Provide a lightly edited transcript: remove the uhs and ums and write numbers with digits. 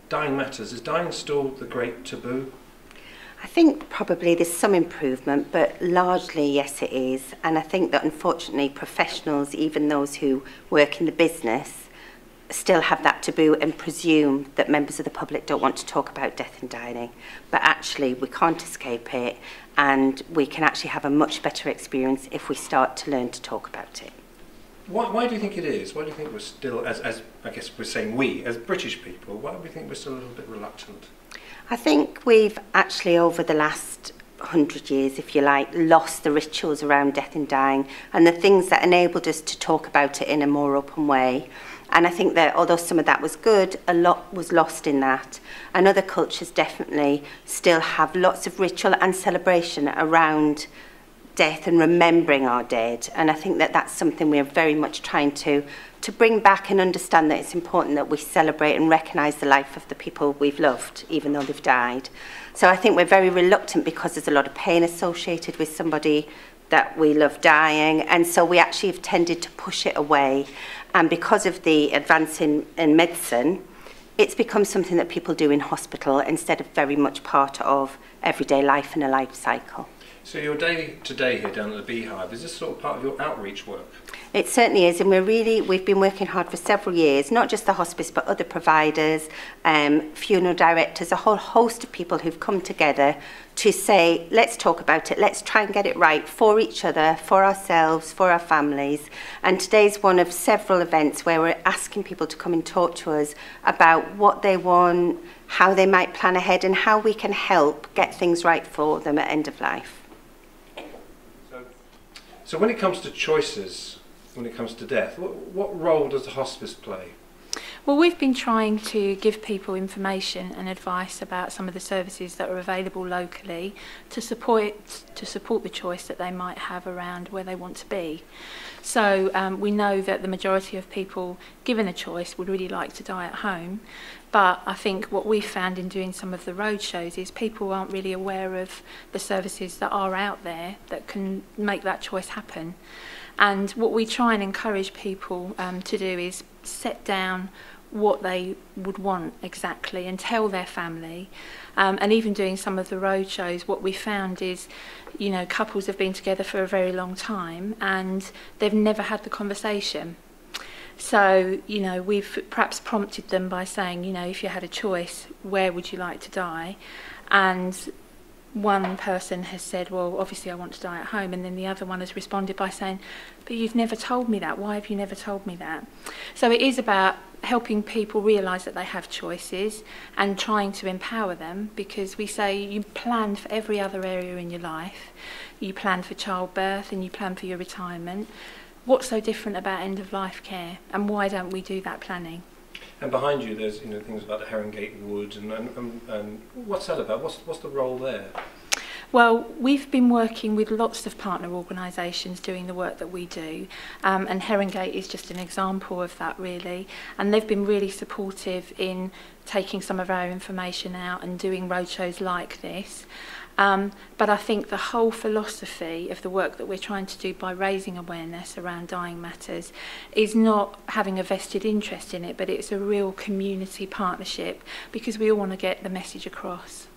Dying matters. Is dying still the great taboo? I think probably there's some improvement, but largely yes it is. And I think that unfortunately professionals, even those who work in the business, still have that taboo and presume that members of the public don't want to talk about death and dying. But actually we can't escape it, and we can actually have a much better experience if we start to learn to talk about it. Why do you think it is? Why do you think we're still, as I guess we're saying we, as British people, why do we think we're still a little bit reluctant? I think we've actually, over the last 100 years, if you like, lost the rituals around death and dying and the things that enabled us to talk about it in a more open way. And I think that although some of that was good, a lot was lost in that. And other cultures definitely still have lots of ritual and celebration around death and remembering our dead. And I think that that's something we're very much trying to bring back, and understand that it's important that we celebrate and recognise the life of the people we've loved, even though they've died. So I think we're very reluctant because there's a lot of pain associated with somebody that we love dying, and so we actually have tended to push it away. And because of the advance in medicine, it's become something that people do in hospital instead of very much part of everyday life and a life cycle. So your day to day here down at the Beehive, is this sort of part of your outreach work? It certainly is, and we've been working hard for several years, not just the hospice but other providers, funeral directors, a whole host of people who've come together to say, let's talk about it, let's try and get it right for each other, for ourselves, for our families. And today's one of several events where we're asking people to come and talk to us about what they want, how they might plan ahead, and how we can help get things right for them at end of life. So when it comes to choices, when it comes to death, what role does the hospice play? Well, we've been trying to give people information and advice about some of the services that are available locally to support the choice that they might have around where they want to be. So we know that the majority of people given a choice would really like to die at home, but I think what we've found in doing some of the road shows is people aren't really aware of the services that are out there that can make that choice happen. And what we try and encourage people to do is set down what they would want exactly and tell their family. And even doing some of the road shows, what we found is, you know, couples have been together for a very long time and they've never had the conversation. So, you know, we've perhaps prompted them by saying, you know, if you had a choice, where would you like to die? And one person has said, well, obviously I want to die at home, and then the other one has responded by saying, but you've never told me that. Why have you never told me that? So it is about helping people realise that they have choices and trying to empower them, because we say you plan for every other area in your life. You plan for childbirth and you plan for your retirement. What's so different about end-of-life care, and why don't we do that planning? And behind you, there's things about the Herringate Wood, and what's that about? What's the role there? Well, we've been working with lots of partner organisations doing the work that we do, and Herringate is just an example of that, really. And they've been really supportive in taking some of our information out and doing roadshows like this. But I think the whole philosophy of the work that we're trying to do by raising awareness around dying matters is not having a vested interest in it, but it's a real community partnership, because we all want to get the message across.